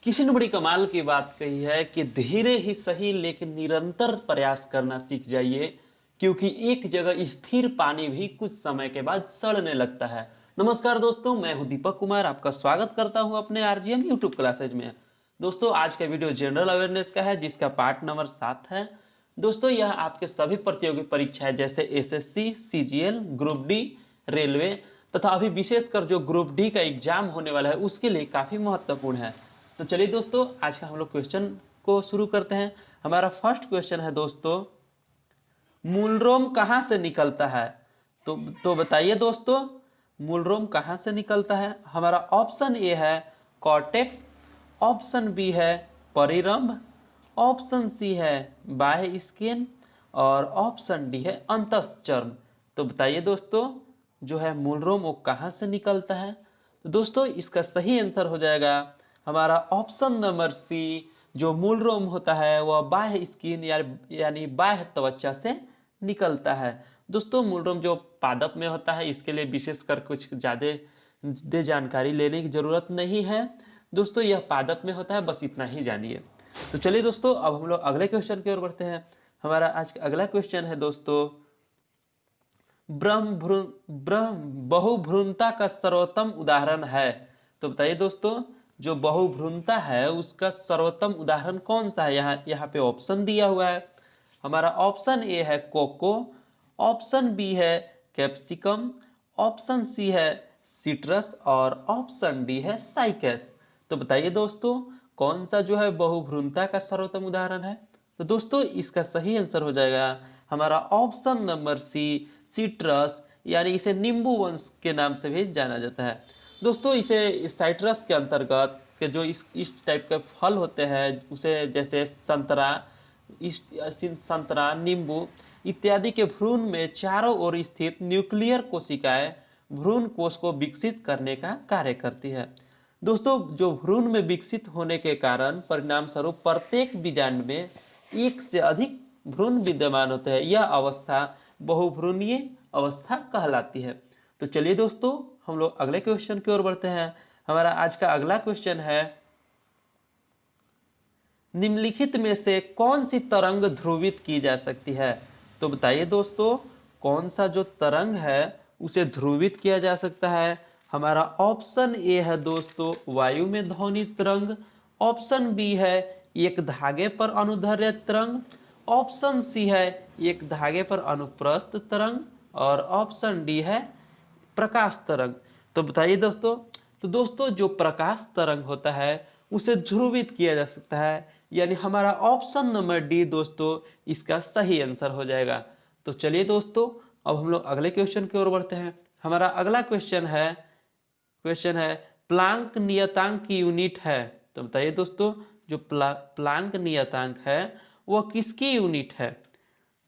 किसी ने बड़ी कमाल की बात कही है कि धीरे ही सही लेकिन निरंतर प्रयास करना सीख जाइए, क्योंकि एक जगह स्थिर पानी भी कुछ समय के बाद सड़ने लगता है। नमस्कार दोस्तों, मैं हूं दीपक कुमार, आपका स्वागत करता हूं अपने आरजीएम यूट्यूब क्लासेज में। दोस्तों, आज का वीडियो जनरल अवेयरनेस का है, जिसका पार्ट नंबर 7 है। दोस्तों, यह आपके सभी प्रतियोगी परीक्षाएं जैसे SSC, CGL, group D, railway तथा अभी विशेषकर जो ग्रुप डी का एग्जाम होने वाला है उसके लिए काफ़ी महत्वपूर्ण है। तो चलिए दोस्तों, आज का हम लोग क्वेश्चन को शुरू करते हैं। हमारा फर्स्ट क्वेश्चन है दोस्तों, मूलरोम कहाँ से निकलता है? तो बताइए दोस्तों, मूलरोम कहाँ से निकलता है? हमारा ऑप्शन ए है कॉर्टेक्स, ऑप्शन बी है परिरंभ, ऑप्शन सी है बाह्य स्किन और ऑप्शन डी है अंतःचर्म। तो बताइए दोस्तों, जो है मूलरोम वो कहाँ से निकलता है? तो दोस्तों, इसका सही आंसर हो जाएगा हमारा ऑप्शन नंबर सी। जो मूलरोम होता है वह बाह्य स्किन यानी बाह्य त्वचा से निकलता है। दोस्तों, मूलरोम जो पादप में होता है, इसके लिए विशेषकर कुछ ज़्यादा जानकारी लेने की ज़रूरत नहीं है। दोस्तों, यह पादप में होता है, बस इतना ही जानिए। तो चलिए दोस्तों, अब हम लोग अगले क्वेश्चन की ओर बढ़ते हैं। हमारा आज का अगला क्वेश्चन है दोस्तों, बहुभ्रूणता का सर्वोत्तम उदाहरण है। तो बताइए दोस्तों, जो बहुभ्रूणता है उसका सर्वोत्तम उदाहरण कौन सा है? यहाँ पे ऑप्शन दिया हुआ है। हमारा ऑप्शन ए है कोको, ऑप्शन बी है कैप्सिकम, ऑप्शन सी है सिट्रस और ऑप्शन डी है साइकस। तो बताइए दोस्तों, कौन सा जो है बहुभ्रूणता का सर्वोत्तम उदाहरण है? तो दोस्तों, इसका सही आंसर हो जाएगा हमारा ऑप्शन नंबर सी, सिट्रस, यानी इसे नींबू वंश के नाम से भी जाना जाता है। दोस्तों, इसे साइट्रस के अंतर्गत के जो इस टाइप के फल होते हैं, उसे जैसे संतरा, नींबू इत्यादि के भ्रूण में चारों ओर स्थित न्यूक्लियर कोशिकाएं भ्रूण कोश को विकसित करने का कार्य करती है। दोस्तों, जो भ्रूण में विकसित होने के कारण परिणाम स्वरूप प्रत्येक बीजांड में एक से अधिक भ्रूण विद्यमान होते हैं, यह अवस्था बहुभ्रूणीय अवस्था कहलाती है। तो चलिए दोस्तों, हम लोग अगले क्वेश्चन की ओर बढ़ते हैं। हमारा आज का अगला क्वेश्चन है, निम्नलिखित में से कौन सी तरंग ध्रुवित की जा सकती है? तो बताइए दोस्तों, कौन सा जो तरंग है उसे ध्रुवित किया जा सकता है? हमारा ऑप्शन ए है दोस्तों वायु में ध्वनि तरंग, ऑप्शन बी है एक धागे पर अनुदैर्ध्य तरंग, ऑप्शन सी है एक धागे पर अनुप्रस्थ तरंग और ऑप्शन डी है प्रकाश तरंग। तो बताइए दोस्तों, तो दोस्तों जो प्रकाश तरंग होता है उसे ध्रुवित किया जा सकता है, यानी हमारा ऑप्शन नंबर डी दोस्तों इसका सही आंसर हो जाएगा। तो चलिए दोस्तों, अब हम लोग अगले क्वेश्चन की ओर बढ़ते हैं। हमारा अगला क्वेश्चन है प्लांक नियतांक की यूनिट है। तो बताइए दोस्तों, जो प्लांक नियतांक है वह किसकी यूनिट है?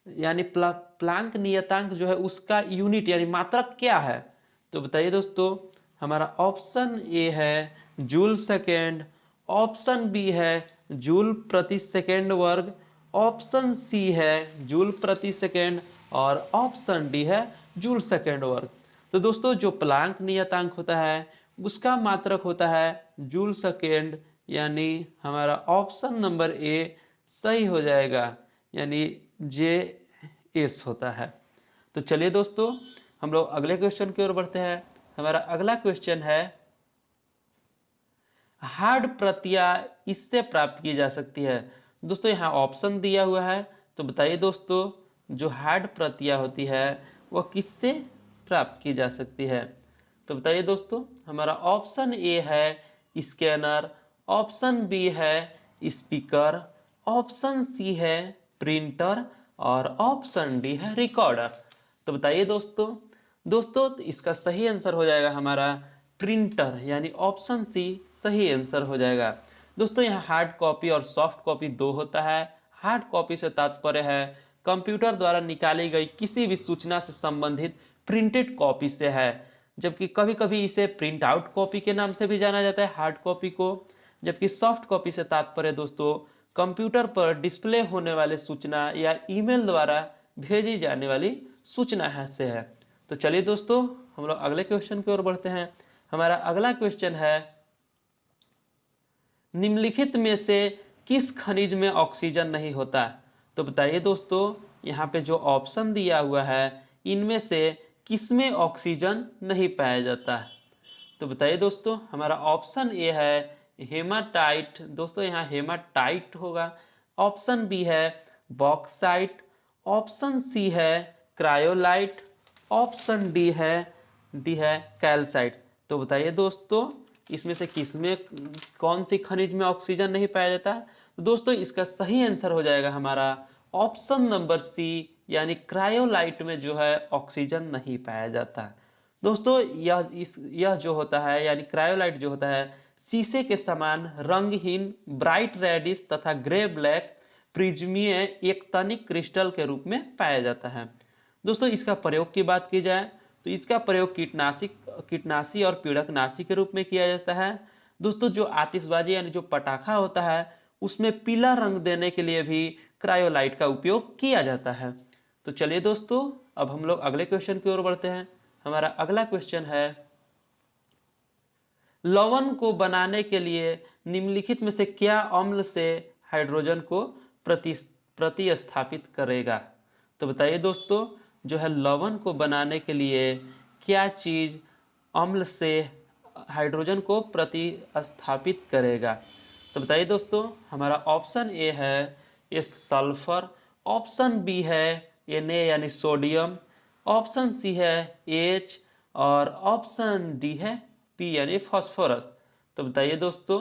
यानी प्लांक नियतांक जो है उसका यूनिट यानी मात्रक क्या है? तो बताइए दोस्तों, हमारा ऑप्शन ए है जूल सेकेंड, ऑप्शन बी है जूल प्रति सेकेंड वर्ग, ऑप्शन सी है जूल प्रति सेकेंड और ऑप्शन डी है जूल सेकेंड वर्ग। तो दोस्तों, जो प्लांक नियतांक होता है उसका मात्रक होता है जूल सेकेंड, यानी हमारा ऑप्शन नंबर ए सही हो जाएगा, यानी जे एस होता है। तो चलिए दोस्तों, हम लोग अगले क्वेश्चन की ओर बढ़ते हैं। हमारा अगला क्वेश्चन है, हार्ड प्रतियां इससे प्राप्त की जा सकती है। दोस्तों, यहाँ ऑप्शन दिया हुआ है, तो बताइए दोस्तों, जो हार्ड प्रतियां होती है वह किससे प्राप्त की जा सकती है? तो बताइए दोस्तों, हमारा ऑप्शन ए है स्कैनर, ऑप्शन बी है स्पीकर, ऑप्शन सी है प्रिंटर और ऑप्शन डी है रिकॉर्डर। तो बताइए दोस्तों, तो इसका सही आंसर हो जाएगा हमारा प्रिंटर, यानी ऑप्शन सी सही आंसर हो जाएगा। दोस्तों, यहाँ हार्ड कॉपी और सॉफ्ट कॉपी दो होता है। हार्ड कॉपी से तात्पर्य है कंप्यूटर द्वारा निकाली गई किसी भी सूचना से संबंधित प्रिंटेड कॉपी से है, जबकि कभी कभी इसे प्रिंट आउट कॉपी के नाम से भी जाना जाता है हार्ड कॉपी को। जबकि सॉफ्ट कॉपी से तात्पर्य दोस्तों कंप्यूटर पर डिस्प्ले होने वाले सूचना या ईमेल द्वारा भेजी जाने वाली सूचना से है। तो चलिए दोस्तों, हम लोग अगले क्वेश्चन की ओर बढ़ते हैं। हमारा अगला क्वेश्चन है, निम्नलिखित में से किस खनिज में ऑक्सीजन नहीं होता? तो बताइए दोस्तों, यहाँ पे जो ऑप्शन दिया हुआ है इनमें से किसमें ऑक्सीजन नहीं पाया जाता है? तो बताइए दोस्तों, हमारा ऑप्शन ए है हेमाटाइट, दोस्तों यहाँ हेमाटाइट होगा। ऑप्शन बी है बॉक्साइट, ऑप्शन सी है क्रायोलाइट, ऑप्शन डी है कैल्साइट। तो बताइए दोस्तों, इसमें से किसमें कौन सी खनिज में ऑक्सीजन नहीं पाया जाता है? तो दोस्तों इसका सही आंसर हो जाएगा हमारा ऑप्शन नंबर सी, यानी क्रायोलाइट में जो है ऑक्सीजन नहीं पाया जाता है। दोस्तों यह जो होता है यानी क्रायोलाइट जो होता है शीशे के समान रंगहीन ब्राइट रेडिश तथा ग्रे ब्लैक प्रिज्मीय एक तनिक क्रिस्टल के रूप में पाया जाता है। दोस्तों इसका प्रयोग की बात की जाए तो इसका प्रयोग कीटनाशी और पीड़कनाशी के रूप में किया जाता है। दोस्तों जो आतिशबाजी यानी जो पटाखा होता है उसमें पीला रंग देने के लिए भी क्रायोलाइट का उपयोग किया जाता है। तो चलिए दोस्तों, अब हम लोग अगले क्वेश्चन की ओर बढ़ते हैं। हमारा अगला क्वेश्चन है, लवण को बनाने के लिए निम्नलिखित में से क्या अम्ल से हाइड्रोजन को प्रतिस्थापित करेगा? तो बताइए दोस्तों, जो है लवण को बनाने के लिए क्या चीज अम्ल से हाइड्रोजन को प्रतिस्थापित करेगा? तो बताइए दोस्तों, हमारा ऑप्शन ए है ये सल्फर, ऑप्शन बी है Na यानी सोडियम, ऑप्शन सी है H और ऑप्शन डी है P यानी फास्फोरस। तो बताइए दोस्तों,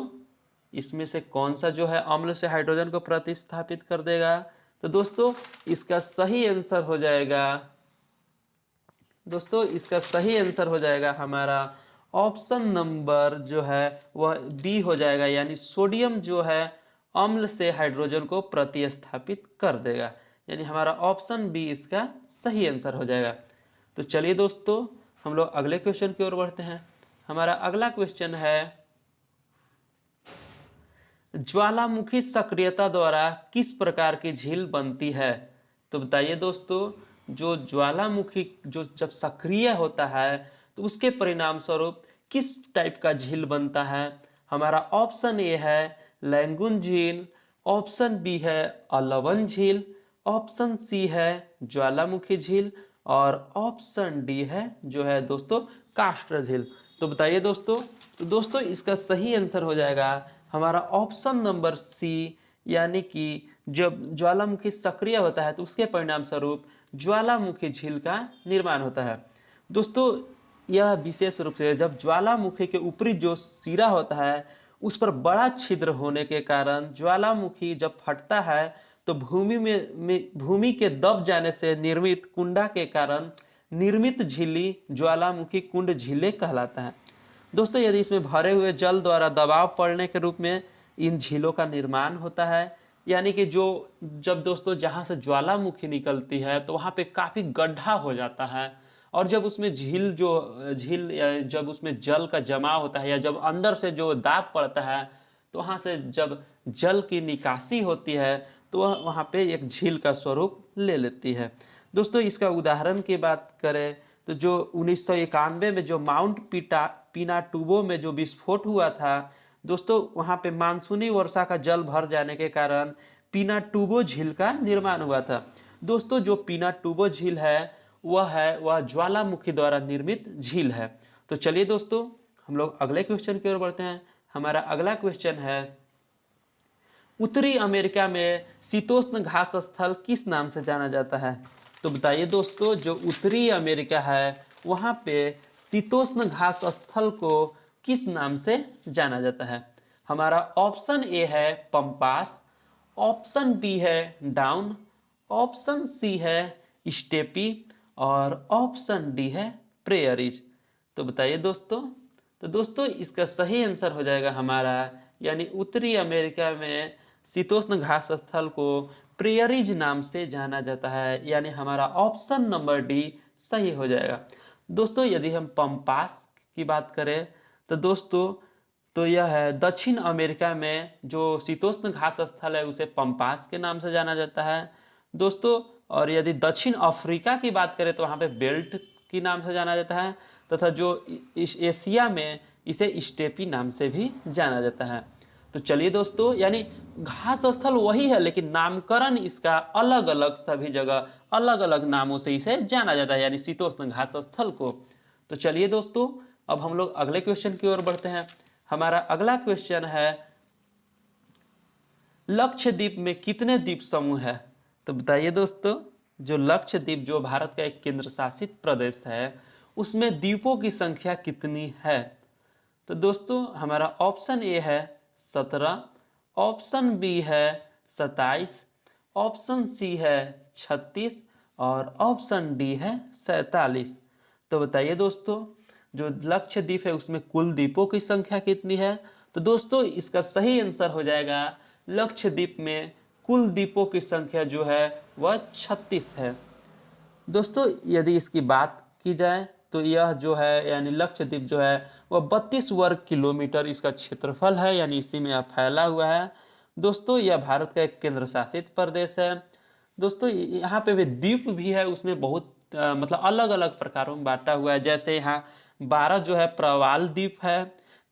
इसमें से कौन सा जो है अम्ल से हाइड्रोजन को प्रतिस्थापित कर देगा? तो दोस्तों इसका सही आंसर हो जाएगा, हमारा ऑप्शन नंबर जो है वह बी हो जाएगा, यानी सोडियम जो है अम्ल से हाइड्रोजन को प्रतिस्थापित कर देगा, यानी हमारा ऑप्शन बी इसका सही आंसर हो जाएगा। तो चलिए दोस्तों, हम लोग अगले क्वेश्चन की ओर बढ़ते हैं। हमारा अगला क्वेश्चन है, ज्वालामुखी सक्रियता द्वारा किस प्रकार की झील बनती है? तो बताइए दोस्तों, जो ज्वालामुखी जो जब सक्रिय होता है तो उसके परिणाम स्वरूप किस टाइप का झील बनता है? हमारा ऑप्शन ए है लैंगून झील, ऑप्शन बी है अलावन झील, ऑप्शन सी है ज्वालामुखी झील और ऑप्शन डी है जो है दोस्तों कास्टर झील। तो बताइए दोस्तों, इसका सही आंसर हो जाएगा हमारा ऑप्शन नंबर सी, यानी कि जब ज्वालामुखी सक्रिय होता है तो उसके परिणाम स्वरूप ज्वालामुखी झील का निर्माण होता है। दोस्तों यह विशेष रूप से जब ज्वालामुखी के ऊपरी जो सिरा होता है उस पर बड़ा छिद्र होने के कारण ज्वालामुखी जब फटता है तो भूमि के दब जाने से निर्मित कुंडा के कारण निर्मित झिल्ली ज्वालामुखी कुंड झीलें कहलाता है। दोस्तों यदि इसमें भरे हुए जल द्वारा दबाव पड़ने के रूप में इन झीलों का निर्माण होता है, यानी कि जब दोस्तों जहाँ से ज्वालामुखी निकलती है तो वहाँ पे काफ़ी गड्ढा हो जाता है, और जब उसमें जब उसमें जल का जमाव होता है या जब अंदर से जो दाब पड़ता है तो वहाँ से जब जल की निकासी होती है तो वह वहाँ पे एक झील का स्वरूप ले लेती है। दोस्तों इसका उदाहरण की बात करें तो जो 1991 में जो माउंट पिनाटुबो में जो विस्फोट हुआ था दोस्तों, वहाँ पे मानसूनी वर्षा का जल भर जाने के कारण पिनाटुबो झील का निर्माण हुआ था। दोस्तों जो पिनाटुबो झील है वह ज्वालामुखी द्वारा निर्मित झील है। तो चलिए दोस्तों, हम लोग अगले क्वेश्चन की ओर बढ़ते हैं। हमारा अगला क्वेश्चन है, उत्तरी अमेरिका में शीतोष्ण घास स्थल किस नाम से जाना जाता है? तो बताइए दोस्तों, जो उत्तरी अमेरिका है वहाँ पे शीतोष्ण घास स्थल को किस नाम से जाना जाता है? हमारा ऑप्शन ए है पंपास, ऑप्शन बी है डाउन, ऑप्शन सी है स्टेपी और ऑप्शन डी है प्रेयरीज। तो बताइए दोस्तों, इसका सही आंसर हो जाएगा हमारा, यानी उत्तरी अमेरिका में शीतोष्ण घास स्थल को प्रेयरीज नाम से जाना जाता है, यानी हमारा ऑप्शन नंबर डी सही हो जाएगा। दोस्तों यदि हम पंपास की बात करें तो दोस्तों तो यह है दक्षिण अमेरिका में जो शीतोष्ण घास स्थल है उसे पंपास के नाम से जाना जाता है दोस्तों। और यदि दक्षिण अफ्रीका की बात करें तो वहाँ पे बेल्ट के नाम से जाना जाता है, तथा जो एशिया में इसे स्टेपी नाम से भी जाना जाता है। तो चलिए दोस्तों, यानी घास स्थल वही है लेकिन नामकरण इसका अलग अलग, सभी जगह अलग अलग नामों से इसे जाना जाता है, यानी शीतोष्ण घास स्थल को। तो चलिए दोस्तों, अब हम लोग अगले क्वेश्चन की ओर बढ़ते हैं। हमारा अगला क्वेश्चन है, लक्षद्वीप में कितने द्वीप समूह है? तो बताइए दोस्तों, जो लक्षद्वीप जो भारत का एक केंद्र शासित प्रदेश है, उसमें द्वीपों की संख्या कितनी है? तो दोस्तों हमारा ऑप्शन ए है 17, ऑप्शन बी है 27, ऑप्शन सी है 36 और ऑप्शन डी है 47। तो बताइए दोस्तों, जो लक्षद्वीप है उसमें कुल द्वीपों की संख्या कितनी है? तो दोस्तों इसका सही आंसर हो जाएगा, लक्षद्वीप में कुल द्वीपों की संख्या जो है वह 36 है। दोस्तों यदि इसकी बात की जाए तो यह जो है यानी लक्षद्वीप जो है वह 32 वर्ग किलोमीटर इसका क्षेत्रफल है, यानी इसी में यह फैला हुआ है। दोस्तों यह भारत का एक केंद्र शासित प्रदेश है। दोस्तों यहाँ पे भी द्वीप भी है, उसमें बहुत मतलब अलग अलग प्रकारों में बांटा हुआ है। जैसे यहाँ 12 जो है प्रवाल द्वीप है,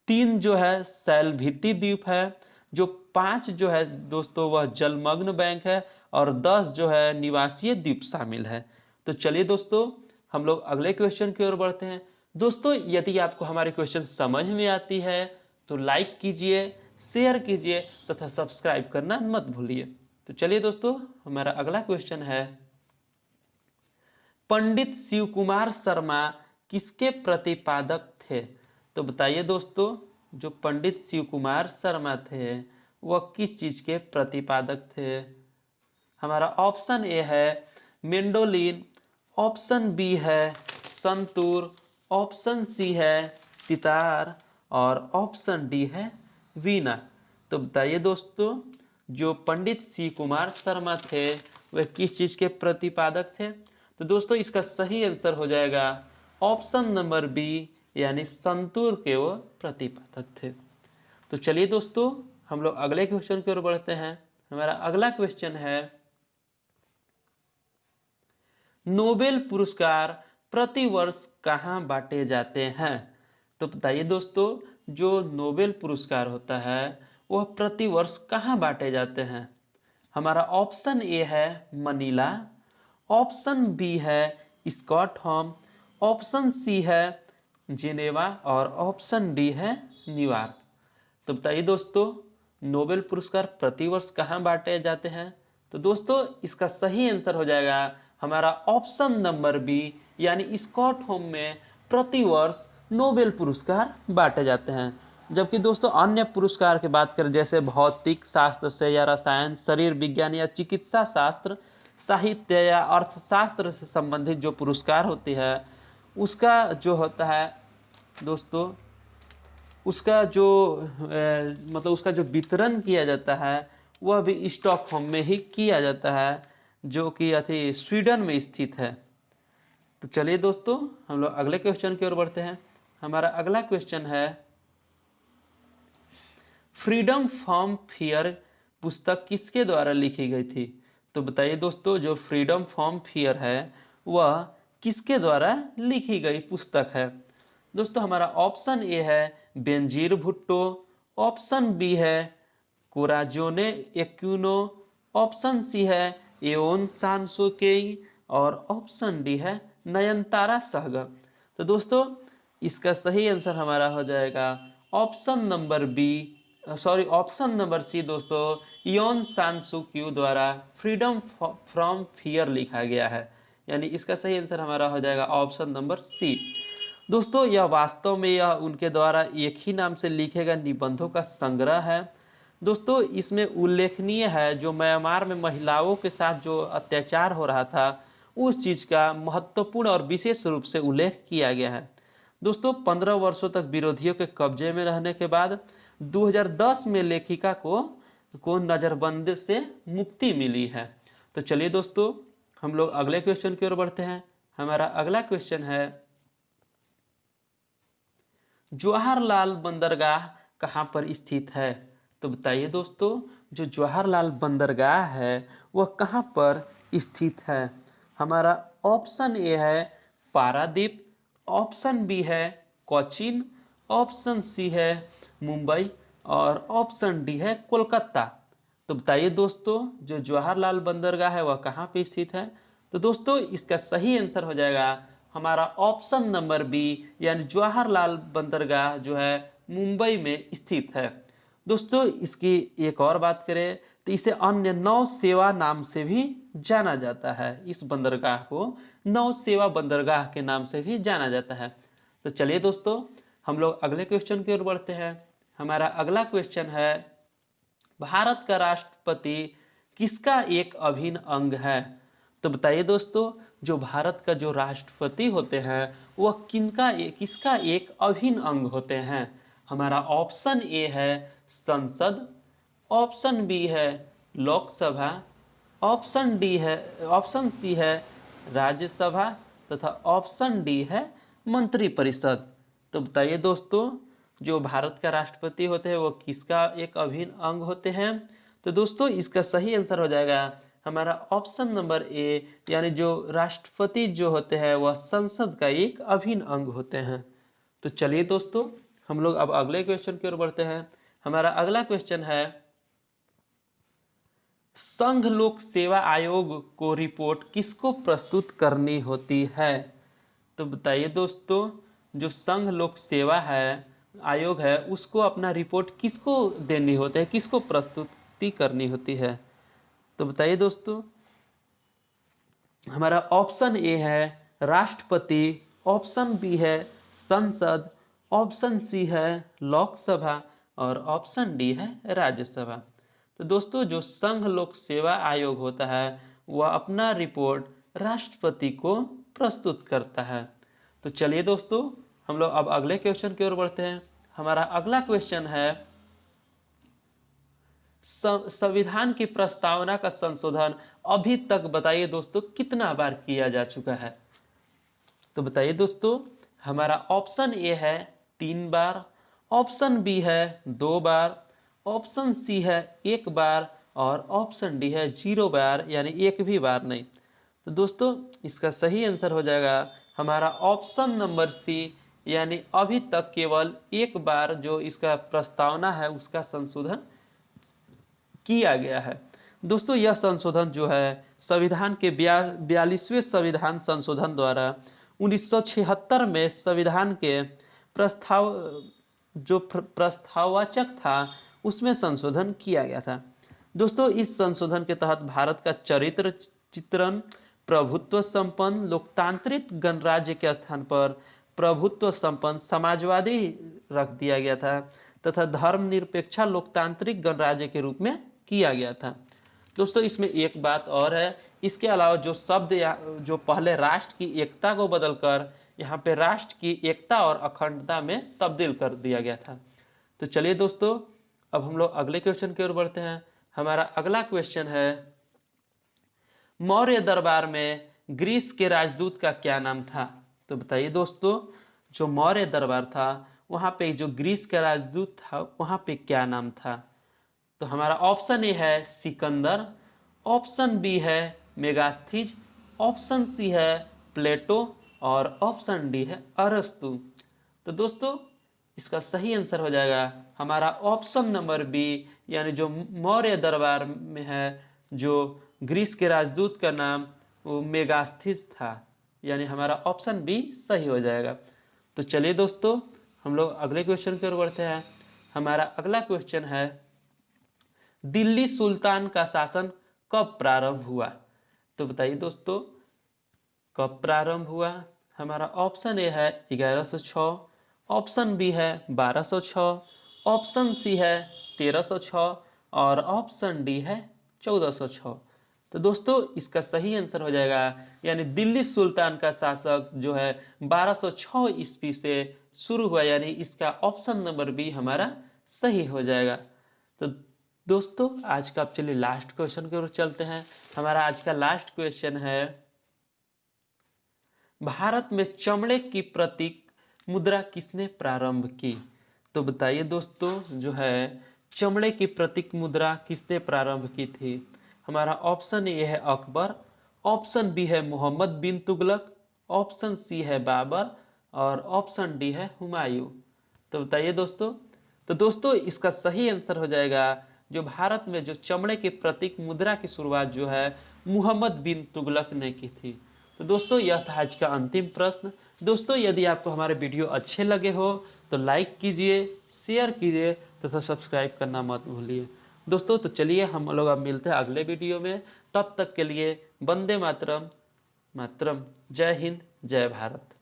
3 जो है शैलभित्ति द्वीप है, जो 5 जो है दोस्तों वह जलमग्न बैंक है, और 10 जो है निवासीय द्वीप शामिल है। तो चलिए दोस्तों, हम लोग अगले क्वेश्चन की ओर बढ़ते हैं। दोस्तों यदि आपको हमारी क्वेश्चन समझ में आती है तो लाइक कीजिए, शेयर कीजिए तथा सब्सक्राइब करना मत भूलिए। तो चलिए दोस्तों, हमारा अगला क्वेश्चन है, पंडित शिव कुमार शर्मा किसके प्रतिपादक थे? तो बताइए दोस्तों, जो पंडित शिव कुमार शर्मा थे वह किस चीज के प्रतिपादक थे? हमारा ऑप्शन ए है मेंडोलिन, ऑप्शन बी है संतूर, ऑप्शन सी है सितार और ऑप्शन डी है वीणा। तो बताइए दोस्तों, जो पंडित शिव कुमार शर्मा थे वह किस चीज के प्रतिपादक थे? तो दोस्तों इसका सही आंसर हो जाएगा ऑप्शन नंबर बी, यानी संतूर के वो प्रतिपादक थे। तो चलिए दोस्तों, हम लोग अगले क्वेश्चन की ओर बढ़ते हैं। हमारा अगला क्वेश्चन है, नोबेल पुरस्कार प्रति वर्ष कहाँ बांटे जाते हैं? तो बताइए दोस्तों, जो नोबेल पुरस्कार होता है वह प्रति वर्ष कहाँ बांटे जाते हैं? हमारा ऑप्शन ए है मनीला, ऑप्शन बी है स्कॉटहोम, ऑप्शन सी है जिनेवा और ऑप्शन डी है न्यूयॉर्क। तो बताइए दोस्तों, नोबेल पुरस्कार प्रतिवर्ष कहाँ बांटे जाते हैं? तो दोस्तों इसका सही आंसर हो जाएगा हमारा ऑप्शन नंबर बी, यानी स्कॉटहोम में प्रतिवर्ष नोबेल पुरस्कार बांटे जाते हैं। जबकि दोस्तों अन्य पुरस्कार की बात करें, जैसे भौतिक शास्त्र से या रसायन, शरीर विज्ञान या चिकित्सा शास्त्र, साहित्य या अर्थशास्त्र से संबंधित जो पुरस्कार होती है उसका जो होता है दोस्तों, उसका जो मतलब उसका जो वितरण किया जाता है वह भी स्टॉकहोम में ही किया जाता है, जो कि अति स्वीडन में स्थित है। तो चलिए दोस्तों, हम लोग अगले क्वेश्चन की ओर बढ़ते हैं। हमारा अगला क्वेश्चन है, फ्रीडम फ्रॉम फियर पुस्तक किसके द्वारा लिखी गई थी? तो बताइए दोस्तों, जो फ्रीडम फ्रॉम फियर है वह किसके द्वारा लिखी गई पुस्तक है? दोस्तों हमारा ऑप्शन ए है बेंजीर भुट्टो, ऑप्शन बी है कोराजोने एक्यूनो, ऑप्शन सी है एओन सांसोकेई और ऑप्शन डी है नयनतारा सहगल। तो दोस्तों इसका सही आंसर हमारा हो जाएगा option number B, sorry option number C दोस्तों, योन सांसुक्यू द्वारा फ्रीडम फ्रॉम फियर लिखा गया है, यानी इसका सही आंसर हमारा हो जाएगा ऑप्शन नंबर सी। दोस्तों यह वास्तव में यह उनके द्वारा एक ही नाम से लिखे गए निबंधों का संग्रह है। दोस्तों इसमें उल्लेखनीय है, जो म्यांमार में महिलाओं के साथ जो अत्याचार हो रहा था उस चीज़ का महत्वपूर्ण और विशेष रूप से उल्लेख किया गया है। दोस्तों 15 वर्षों तक विरोधियों के कब्जे में रहने के बाद 2010 में लेखिका को नज़रबंद से मुक्ति मिली है। तो चलिए दोस्तों, हम लोग अगले क्वेश्चन की ओर बढ़ते हैं। हमारा अगला क्वेश्चन है, जवाहरलाल बंदरगाह कहाँ पर स्थित है? तो बताइए दोस्तों, जो जवाहरलाल बंदरगाह है वह कहाँ पर स्थित है? हमारा ऑप्शन ए है पारादीप, ऑप्शन बी है कोचीन, ऑप्शन सी है मुंबई और ऑप्शन डी है कोलकाता। तो बताइए दोस्तों, जो जवाहरलाल बंदरगाह है वह कहाँ पे स्थित है? तो दोस्तों इसका सही आंसर हो जाएगा हमारा ऑप्शन नंबर बी, यानी जवाहरलाल बंदरगाह जो है मुंबई में स्थित है। दोस्तों इसकी एक और बात करें तो इसे अन्य नौ सेवा नाम से भी जाना जाता है। इस बंदरगाह को नौ सेवा बंदरगाह के नाम से भी जाना जाता है। तो चलिए दोस्तों, हम लोग अगले क्वेश्चन की ओर बढ़ते हैं। हमारा अगला क्वेश्चन है, भारत का राष्ट्रपति किसका एक अभिन्न अंग है? तो बताइए दोस्तों, जो भारत का जो राष्ट्रपति होते हैं वह किसका एक अभिन्न अंग होते हैं? हमारा ऑप्शन ए है संसद, ऑप्शन बी है लोकसभा, ऑप्शन सी है राज्यसभा तथा ऑप्शन डी है मंत्रिपरिषद। तो बताइए दोस्तों, जो भारत का राष्ट्रपति होते हैं वो किसका एक अभिन्न अंग होते हैं? तो दोस्तों इसका सही आंसर हो जाएगा हमारा ऑप्शन नंबर ए, यानी जो राष्ट्रपति जो होते हैं वह संसद का एक अभिन्न अंग होते हैं। तो चलिए दोस्तों, हम लोग अब अगले क्वेश्चन की ओर बढ़ते हैं। हमारा अगला क्वेश्चन है, संघ लोक सेवा आयोग को रिपोर्ट किसको प्रस्तुत करनी होती है? तो बताइए दोस्तों, जो संघ लोक सेवा है आयोग है उसको अपना रिपोर्ट किसको देनी होती है, किसको प्रस्तुति करनी होती है? तो बताइए दोस्तों, हमारा ऑप्शन ए है राष्ट्रपति, ऑप्शन बी है संसद, ऑप्शन सी है लोकसभा और ऑप्शन डी है राज्यसभा। तो दोस्तों जो संघ लोक सेवा आयोग होता है वह अपना रिपोर्ट राष्ट्रपति को प्रस्तुत करता है। तो चलिए दोस्तों, हम लोग अब अगले क्वेश्चन की ओर बढ़ते हैं। हमारा अगला क्वेश्चन है, संविधान की प्रस्तावना का संशोधन अभी तक बताइए दोस्तों कितना बार किया जा चुका है? तो बताइए दोस्तों, हमारा ऑप्शन ए है 3 बार, ऑप्शन बी है 2 बार, ऑप्शन सी है 1 बार और ऑप्शन डी है 0 बार, यानी एक भी बार नहीं। तो दोस्तों इसका सही आंसर हो जाएगा हमारा ऑप्शन नंबर सी, यानी अभी तक केवल 1 बार जो इसका प्रस्तावना है उसका संशोधन किया गया है। दोस्तों यह संशोधन जो है संविधान के 42वें संविधान संशोधन द्वारा 1976 में संविधान के प्रस्ताववाचक था उसमें संशोधन किया गया था। दोस्तों इस संशोधन के तहत भारत का चरित्र चित्रण प्रभुत्व संपन्न लोकतांत्रिक गणराज्य के स्थान पर प्रभुत्व संपन्न समाजवादी रख दिया गया था तथा धर्मनिरपेक्ष लोकतांत्रिक गणराज्य के रूप में किया गया था। दोस्तों इसमें एक बात और है, इसके अलावा जो शब्द या जो पहले राष्ट्र की एकता को बदलकर यहाँ पे राष्ट्र की एकता और अखंडता में तब्दील कर दिया गया था। तो चलिए दोस्तों, अब हम लोग अगले क्वेश्चन की ओर बढ़ते हैं। हमारा अगला क्वेश्चन है, मौर्य दरबार में ग्रीस के राजदूत का क्या नाम था? तो बताइए दोस्तों, जो मौर्य दरबार था वहाँ पे जो ग्रीस का राजदूत था वहाँ पे क्या नाम था? तो हमारा ऑप्शन ए है सिकंदर, ऑप्शन बी है मेगास्थीज, ऑप्शन सी है प्लेटो और ऑप्शन डी है अरस्तु। तो दोस्तों इसका सही आंसर हो जाएगा हमारा ऑप्शन नंबर बी, यानी जो मौर्य दरबार में है जो ग्रीस के राजदूत का नाम वो मेगास्थीज था, यानी हमारा ऑप्शन बी सही हो जाएगा। तो चलिए दोस्तों, हम लोग अगले क्वेश्चन की ओर बढ़ते हैं। हमारा अगला क्वेश्चन है, दिल्ली सुल्तान का शासन कब प्रारंभ हुआ? तो बताइए दोस्तों कब प्रारंभ हुआ? हमारा ऑप्शन ए है 1106, ऑप्शन बी है 1206, ऑप्शन सी है 1306 और ऑप्शन डी है 1406। तो दोस्तों इसका सही आंसर हो जाएगा, यानी दिल्ली सुल्तान का शासक जो है 1206 ईस्वी से शुरू हुआ, यानी इसका ऑप्शन नंबर बी हमारा सही हो जाएगा। तो दोस्तों आज का अब चलिए लास्ट क्वेश्चन की ओर चलते हैं। हमारा आज का लास्ट क्वेश्चन है, भारत में चमड़े की प्रतीक मुद्रा किसने प्रारंभ की? तो बताइए दोस्तों, जो है चमड़े की प्रतीक मुद्रा किसने प्रारंभ की थी? हमारा ऑप्शन ए है अकबर, ऑप्शन बी है मोहम्मद बिन तुगलक, ऑप्शन सी है बाबर और ऑप्शन डी है हुमायूं। तो बताइए दोस्तों, तो दोस्तों इसका सही आंसर हो जाएगा जो भारत में जो चमड़े के प्रतीक मुद्रा की शुरुआत जो है मुहम्मद बिन तुगलक ने की थी। तो दोस्तों यह था आज का अंतिम प्रश्न। दोस्तों यदि आपको हमारे वीडियो अच्छे लगे हो तो लाइक कीजिए, शेयर कीजिए तथा सब्सक्राइब करना मत भूलिए। दोस्तों तो चलिए हम लोग अब मिलते हैं अगले वीडियो में। तब तक के लिए वंदे मातरम। मातरम। जय हिंद, जय भारत।